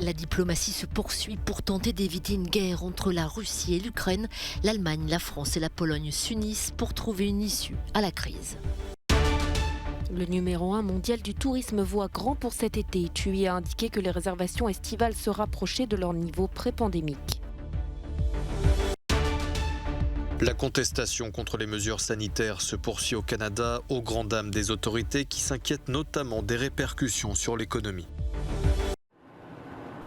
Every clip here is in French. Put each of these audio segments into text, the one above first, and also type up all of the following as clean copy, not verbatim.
La diplomatie se poursuit pour tenter d'éviter une guerre entre la Russie et l'Ukraine. L'Allemagne, la France et la Pologne s'unissent pour trouver une issue à la crise. Le numéro 1 mondial du tourisme voit grand pour cet été. TUI a indiqué que les réservations estivales se rapprochaient de leur niveau pré-pandémique. La contestation contre les mesures sanitaires se poursuit au Canada, aux grandes dames des autorités qui s'inquiètent notamment des répercussions sur l'économie.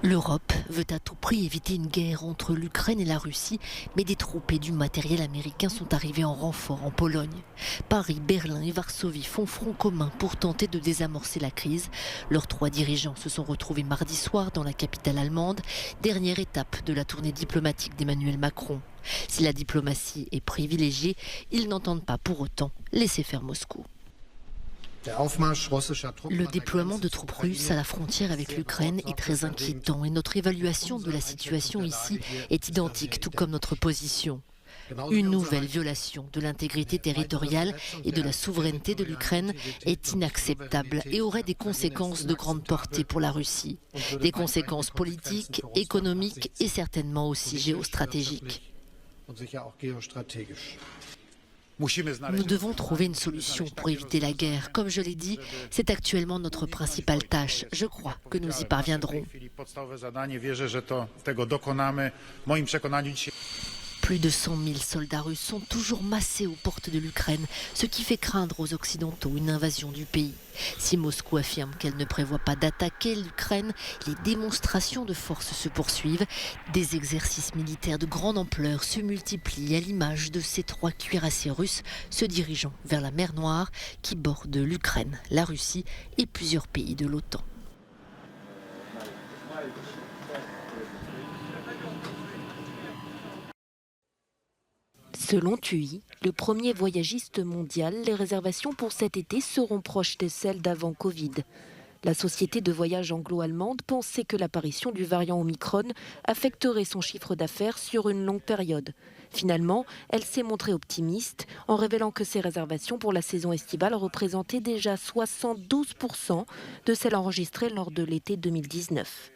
L'Europe veut à tout prix éviter une guerre entre l'Ukraine et la Russie, mais des troupes et du matériel américain sont arrivés en renfort en Pologne. Paris, Berlin et Varsovie font front commun pour tenter de désamorcer la crise. Leurs 3 dirigeants se sont retrouvés mardi soir dans la capitale allemande, dernière étape de la tournée diplomatique d'Emmanuel Macron. Si la diplomatie est privilégiée, ils n'entendent pas pour autant laisser faire Moscou. Le déploiement de troupes russes à la frontière avec l'Ukraine est très inquiétant et notre évaluation de la situation ici est identique, tout comme notre position. Une nouvelle violation de l'intégrité territoriale et de la souveraineté de l'Ukraine est inacceptable et aurait des conséquences de grande portée pour la Russie. Des conséquences politiques, économiques et certainement aussi géostratégiques. Nous devons trouver une solution pour éviter la guerre. Comme je l'ai dit, c'est actuellement notre principale tâche. Je crois que nous y parviendrons. Plus de 100 000 soldats russes sont toujours massés aux portes de l'Ukraine, ce qui fait craindre aux Occidentaux une invasion du pays. Si Moscou affirme qu'elle ne prévoit pas d'attaquer l'Ukraine, les démonstrations de force se poursuivent. Des exercices militaires de grande ampleur se multiplient à l'image de ces 3 cuirassiers russes se dirigeant vers la mer Noire qui borde l'Ukraine, la Russie et plusieurs pays de l'OTAN. Selon TUI, le premier voyagiste mondial, les réservations pour cet été seront proches de celles d'avant Covid. La société de voyage anglo-allemande pensait que l'apparition du variant Omicron affecterait son chiffre d'affaires sur une longue période. Finalement, elle s'est montrée optimiste en révélant que ses réservations pour la saison estivale représentaient déjà 72% de celles enregistrées lors de l'été 2019.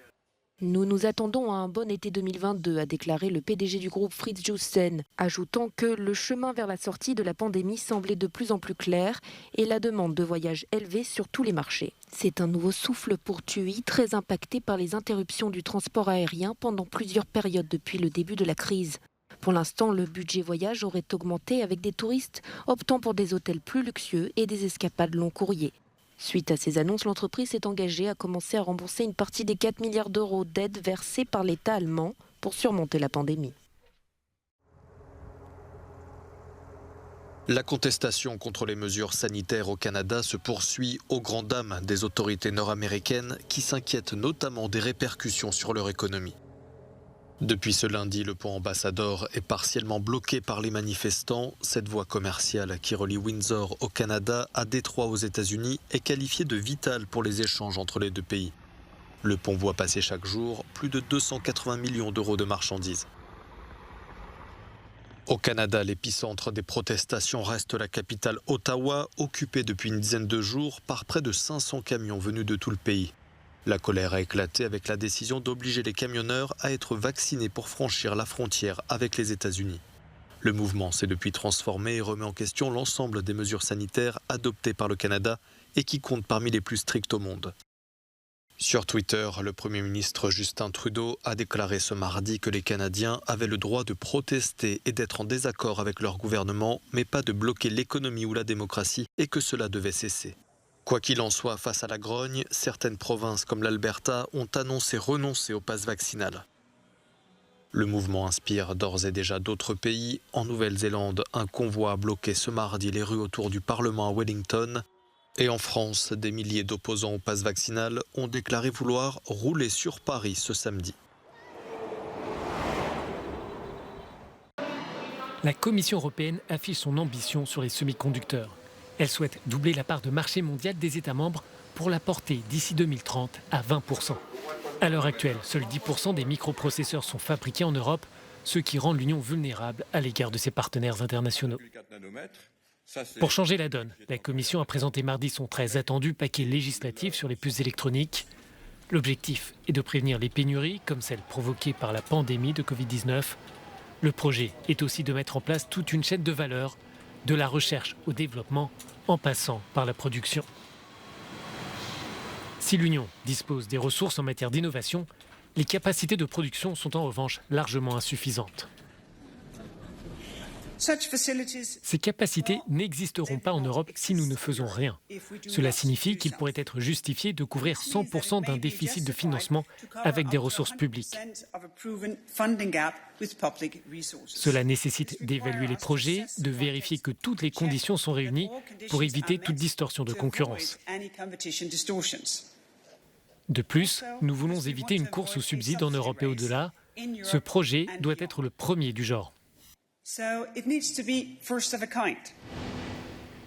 Nous nous attendons à un bon été 2022, a déclaré le PDG du groupe Fritz Jussen, ajoutant que le chemin vers la sortie de la pandémie semblait de plus en plus clair et la demande de voyages élevée sur tous les marchés. C'est un nouveau souffle pour TUI, très impacté par les interruptions du transport aérien pendant plusieurs périodes depuis le début de la crise. Pour l'instant, le budget voyage aurait augmenté avec des touristes optant pour des hôtels plus luxueux et des escapades long courrier. Suite à ces annonces, l'entreprise s'est engagée à commencer à rembourser une partie des 4 milliards d'euros d'aides versées par l'État allemand pour surmonter la pandémie. La contestation contre les mesures sanitaires au Canada se poursuit aux grandes dames des autorités nord-américaines qui s'inquiètent notamment des répercussions sur leur économie. Depuis ce lundi, le pont Ambassador est partiellement bloqué par les manifestants. Cette voie commerciale qui relie Windsor au Canada à Détroit aux États-Unis est qualifiée de vitale pour les échanges entre les deux pays. Le pont voit passer chaque jour plus de 280 millions d'euros de marchandises. Au Canada, l'épicentre des protestations reste la capitale Ottawa, occupée depuis une dizaine de jours par près de 500 camions venus de tout le pays. La colère a éclaté avec la décision d'obliger les camionneurs à être vaccinés pour franchir la frontière avec les États-Unis. Le mouvement s'est depuis transformé et remet en question l'ensemble des mesures sanitaires adoptées par le Canada et qui comptent parmi les plus strictes au monde. Sur Twitter, le Premier ministre Justin Trudeau a déclaré ce mardi que les Canadiens avaient le droit de protester et d'être en désaccord avec leur gouvernement, mais pas de bloquer l'économie ou la démocratie et que cela devait cesser. Quoi qu'il en soit, face à la grogne, certaines provinces comme l'Alberta ont annoncé renoncer au pass vaccinal. Le mouvement inspire d'ores et déjà d'autres pays. En Nouvelle-Zélande, un convoi a bloqué ce mardi les rues autour du Parlement à Wellington. Et en France, des milliers d'opposants au pass vaccinal ont déclaré vouloir rouler sur Paris ce samedi. La Commission européenne affiche son ambition sur les semi-conducteurs. Elle souhaite doubler la part de marché mondial des États membres pour la porter d'ici 2030 à 20%. À l'heure actuelle, seuls 10% des microprocesseurs sont fabriqués en Europe, ce qui rend l'Union vulnérable à l'égard de ses partenaires internationaux. Pour changer la donne, la Commission a présenté mardi son très attendu paquet législatif sur les puces électroniques. L'objectif est de prévenir les pénuries comme celle provoquée par la pandémie de Covid-19. Le projet est aussi de mettre en place toute une chaîne de valeur, de la recherche au développement, en passant par la production. Si l'Union dispose des ressources en matière d'innovation, les capacités de production sont en revanche largement insuffisantes. Ces capacités n'existeront pas en Europe si nous ne faisons rien. Cela signifie qu'il pourrait être justifié de couvrir 100% d'un déficit de financement avec des ressources publiques. Cela nécessite d'évaluer les projets, de vérifier que toutes les conditions sont réunies pour éviter toute distorsion de concurrence. De plus, nous voulons éviter une course aux subsides en Europe et au-delà. Ce projet doit être le premier du genre.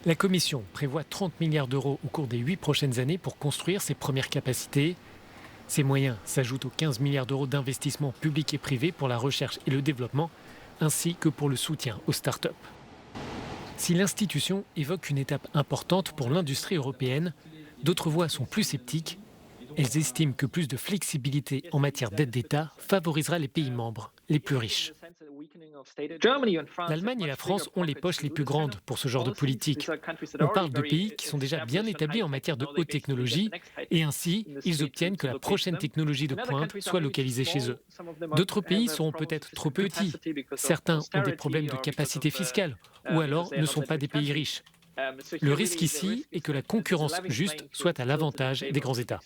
La Commission prévoit 30 milliards d'euros au cours des 8 prochaines années pour construire ses premières capacités. Ces moyens s'ajoutent aux 15 milliards d'euros d'investissements publics et privés pour la recherche et le développement, ainsi que pour le soutien aux start-up. Si l'institution évoque une étape importante pour l'industrie européenne, d'autres voix sont plus sceptiques. Elles estiment que plus de flexibilité en matière d'aide d'État favorisera les pays membres les plus riches. L'Allemagne et la France ont les poches les plus grandes pour ce genre de politique. On parle de pays qui sont déjà bien établis en matière de haute technologie et ainsi, ils obtiennent que la prochaine technologie de pointe soit localisée chez eux. D'autres pays seront peut-être trop petits. Certains ont des problèmes de capacité fiscale ou alors ne sont pas des pays riches. Le risque ici est que la concurrence juste soit à l'avantage des grands États.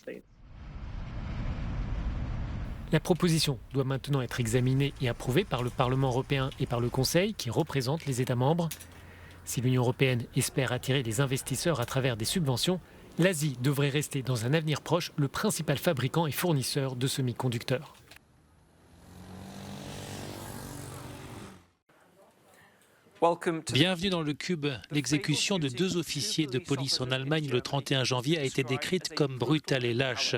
La proposition doit maintenant être examinée et approuvée par le Parlement européen et par le Conseil, qui représentent les États membres. Si l'Union européenne espère attirer les investisseurs à travers des subventions, l'Asie devrait rester dans un avenir proche le principal fabricant et fournisseur de semi-conducteurs. Bienvenue dans le Cube. L'exécution de 2 officiers de police en Allemagne le 31 janvier a été décrite comme brutale et lâche.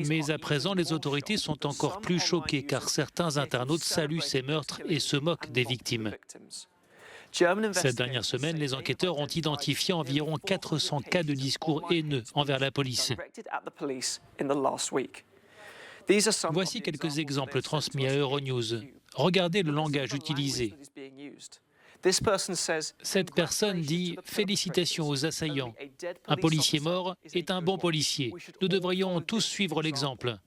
Mais à présent, les autorités sont encore plus choquées car certains internautes saluent ces meurtres et se moquent des victimes. Cette dernière semaine, les enquêteurs ont identifié environ 400 cas de discours haineux envers la police. Voici quelques exemples transmis à Euronews. Regardez le langage utilisé. Cette personne dit « Félicitations aux assaillants. Un policier mort est un bon policier. Nous devrions tous suivre l'exemple. »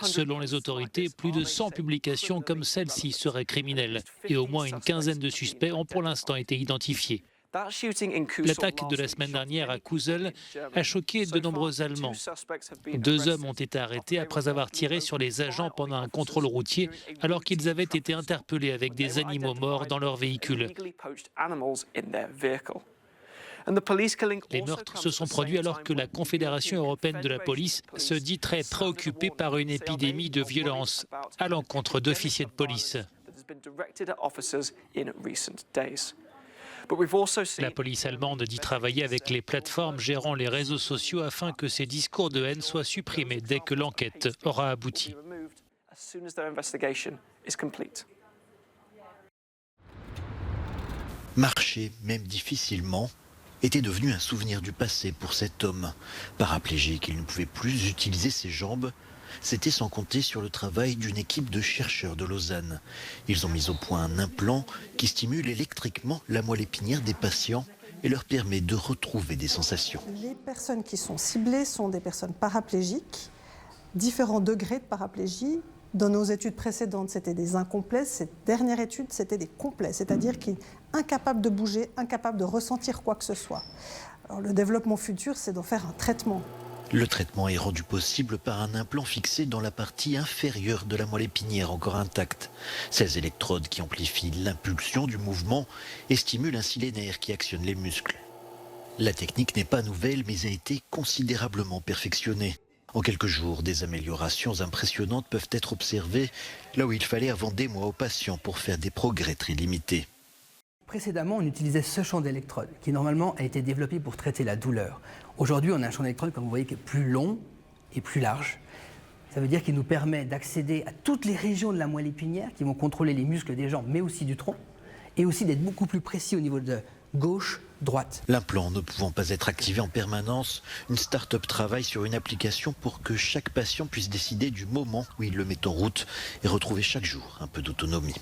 Selon les autorités, plus de 100 publications comme celle-ci seraient criminelles et au moins une quinzaine de suspects ont pour l'instant été identifiés. L'attaque de la semaine dernière à Kusel a choqué de nombreux Allemands. 2 hommes ont été arrêtés après avoir tiré sur les agents pendant un contrôle routier alors qu'ils avaient été interpellés avec des animaux morts dans leur véhicule. Les meurtres se sont produits alors que la Confédération européenne de la police se dit très préoccupée par une épidémie de violence à l'encontre d'officiers de police. La police allemande dit travailler avec les plateformes gérant les réseaux sociaux afin que ces discours de haine soient supprimés dès que l'enquête aura abouti. Marcher, même difficilement, était devenu un souvenir du passé pour cet homme. Paraplégique, il ne pouvait plus utiliser ses jambes. C'était sans compter sur le travail d'une équipe de chercheurs de Lausanne. Ils ont mis au point un implant qui stimule électriquement la moelle épinière des patients et leur permet de retrouver des sensations. Les personnes qui sont ciblées sont des personnes paraplégiques, différents degrés de paraplégie. Dans nos études précédentes, c'était des incomplets. Cette dernière étude, c'était des complets, c'est-à-dire qu'ils sont incapables de bouger, incapables de ressentir quoi que ce soit. Alors, le développement futur, c'est d'en faire un traitement. Le traitement est rendu possible par un implant fixé dans la partie inférieure de la moelle épinière encore intacte. Ces électrodes qui amplifient l'impulsion du mouvement et stimulent ainsi les nerfs qui actionnent les muscles. La technique n'est pas nouvelle mais a été considérablement perfectionnée. En quelques jours, des améliorations impressionnantes peuvent être observées là où il fallait avant des mois aux patients pour faire des progrès très limités. Précédemment, on utilisait ce champ d'électrodes qui normalement a été développé pour traiter la douleur. Aujourd'hui, on a un champ d'électrodes, comme vous voyez, qui est plus long et plus large. Ça veut dire qu'il nous permet d'accéder à toutes les régions de la moelle épinière qui vont contrôler les muscles des jambes, mais aussi du tronc, et aussi d'être beaucoup plus précis au niveau de gauche, droite. L'implant ne pouvant pas être activé en permanence, une start-up travaille sur une application pour que chaque patient puisse décider du moment où il le met en route et retrouver chaque jour un peu d'autonomie.